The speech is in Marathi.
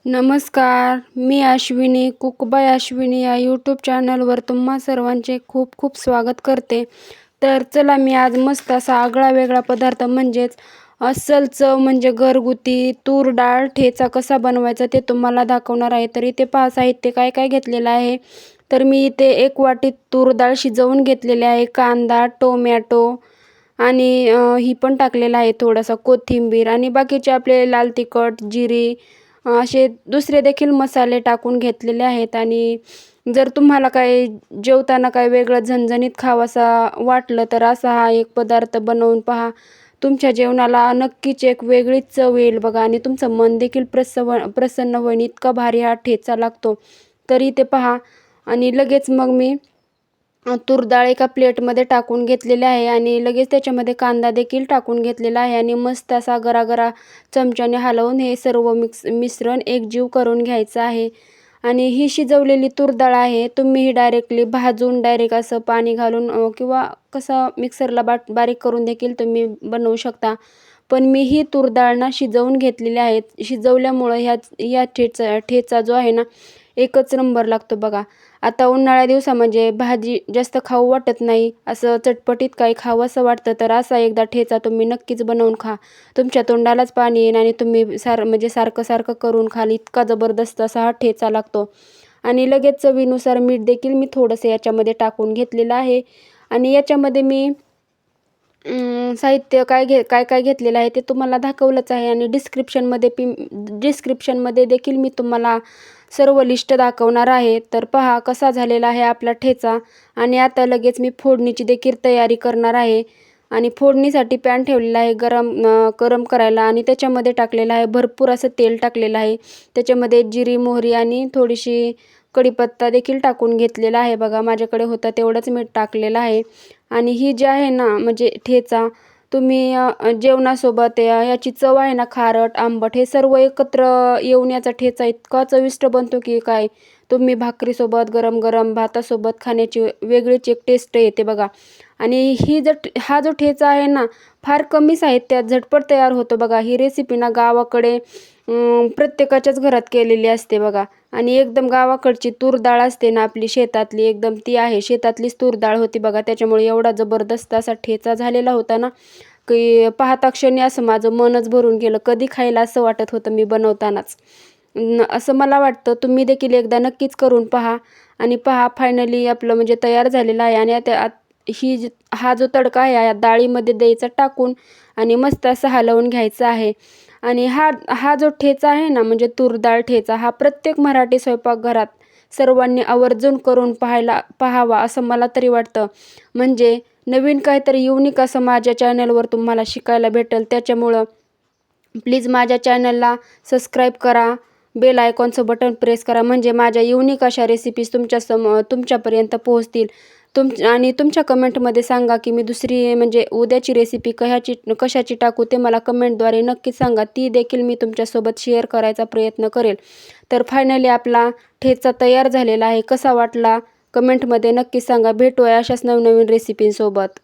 नमस्कार, मी अश्विनी कुक बाय अश्विनी या यूट्यूब चॅनलवर तुम्हा सर्वांचे खूप खूप स्वागत करते. तर चला, मी आज मस्त असा आगळा वेगळा पदार्थ म्हणजेच अस्सल चव म्हणजे घरगुती तूर डाळ ठेचा कसा बनवायचा ते तुम्हाला दाखवणार आहे. तर इथे पहा साहित्य काय काय घेतलेलं आहे. तर मी इथे 1 वाटी तूर डाळ शिजवून घेतलेली आहे. कांदा, टोमॅटो आणि ही पण टाकलेलं आहे, थोडासा कोथिंबीर आणि बाकीचे आपले लाल तिखट, जिरे असे दुसरे देखील मसाले टाकून घेतलेले आहेत. आणि जर तुम्हाला काही जेवताना काही वेगळं झणझणीत खावंसा वाटलं तर असा हा एक पदार्थ बनवून पहा. तुमच्या जेवणाला नक्कीच एक वेगळीच चव येईल बघा आणि तुमचं मन देखील प्रसन्न होईल. इतका भारी हा ठेचा लागतो. तर इथे पहा आणि लगेच मग मी तूर डाळ एका प्लेटमध्ये टाकून घेतलेली आहे आणि लगेच त्याच्यामध्ये कांदा देखील टाकून घेतलेला आहे आणि मस्त असा गरागरा चमच्याने हलवून हे सर्व मिश्रण एकजीव करून घ्यायचं आहे. आणि ही शिजवलेली तूर डाळ आहे, तुम्ही ही डायरेक्टली भाजून डायरेक्ट असं पाणी घालून किंवा कसं मिक्सरला बारीक करून देखील तुम्ही बनवू शकता. पण मी ही तूर डाळ ना शिजवून घेतलेली आहे. शिजवल्यामुळं या ठेचा जो आहे ना एकच नंबर लागतो बघा. आता उन्हाळ्या दिवसा म्हणजे भाजी जास्त खाऊ वाटत नाही, असं चटपटीत काही खावंसं वाटतं तर असा एकदा ठेचा तुम्ही नक्कीच बनवून खा. तुमच्या तोंडालाच पाणी येईल आणि तुम्ही म्हणजे सारखं सारखं करून खाल, इतका जबरदस्त असा हा ठेचा लागतो. आणि लगेच चवीनुसार मीठ देखील मी थोडंसं याच्यामध्ये टाकून घेतलेलं आहे. आणि याच्यामध्ये मी साहित्य काय काय घेतलेलं आहे ते तुम्हाला दाखवलंच आहे आणि डिस्क्रिप्शनमध्ये देखील मी तुम्हाला सर्व लिस्ट दाखवणार आहे. तर पहा कसा झालेला आहे आपला ठेचा. आणि आता लगेच मी फोडणीची देखील तयारी करणार आहे. आणि फोडणीसाठी पॅन ठेवलेला आहे गरम करायला आणि त्याच्यामध्ये टाकलेलं आहे भरपूर असं तेल टाकलेलं आहे. त्याच्यामध्ये जिरी, मोहरी आणि थोडीशी कढीपत्ता देखील टाकून घेतलेला आहे बघा. माझ्याकडे होता तेवढंच मी टाकलेलं आहे. आणि ही जी आहे ना म्हणजे ठेचा तुम्ही जेवणासोबत याची चव आहे ना खारट, आंबट हे सर्व एकत्र येऊन याचा ठेचा इतका चविष्ट बनतो की काय. तुम्ही भाकरीसोबत, गरम गरम भातासोबत खाण्याची वेगळीच एक टेस्ट येते बघा. आणि हा जो ठेचा आहे ना फार कमी साहित्यात झटपट तयार होतो बघा. ही रेसिपी ना गावाकडे प्रत्येकाच्याच घरात केलेली असते बघा. आणि एकदम गावाकडची तूर डाळ असते ना आपली शेतातली, एकदम ती आहे शेतातलीच तूर डाळ होती बघा. त्याच्यामुळे एवढा जबरदस्त असा ठेचा झालेला होता ना की पाहता क्षणी असं माझं मनच भरून गेलं. कधी खायला असं वाटत होतं मी बनवतानाच. असं मला वाटतं तुम्ही देखील एकदा नक्कीच करून पहा. आणि पहा फायनली आपलं म्हणजे तयार झालेलं आहे. आणि आता हा जो तडका आहे या डाळीमध्ये द्यायचा टाकून आणि मस्त असं हलवून घ्यायचा आहे. आणि हा जो ठेचा आहे ना म्हणजे तूर डाळ ठेचा हा प्रत्येक मराठी स्वयंपाकघरात सर्वांनी आवर्जून करून पाहावा असं मला तरी वाटतं. म्हणजे नवीन काहीतरी युनिक असं माझ्या चॅनलवर तुम्हाला शिकायला भेटेल. त्याच्यामुळं प्लीज माझ्या चॅनलला सबस्क्राईब करा, बेल आयकॉनचं बटन प्रेस करा म्हणजे माझ्या युनिक अशा रेसिपीज तुमच्यापर्यंत पोहोचतील. आणि तुमच्या कमेंटमध्ये सांगा की मी दुसरी म्हणजे उद्याची रेसिपी कशाची टाकू ते मला कमेंटद्वारे नक्कीच सांगा. ती देखील मी तुमच्यासोबत शेअर करायचा प्रयत्न करेल. तर फायनली आपला ठेचा तयार झालेला आहे. कसा वाटला कमेंटमध्ये नक्कीच सांगा. भेटूया अशाच नवनवीन रेसिपींसोबत.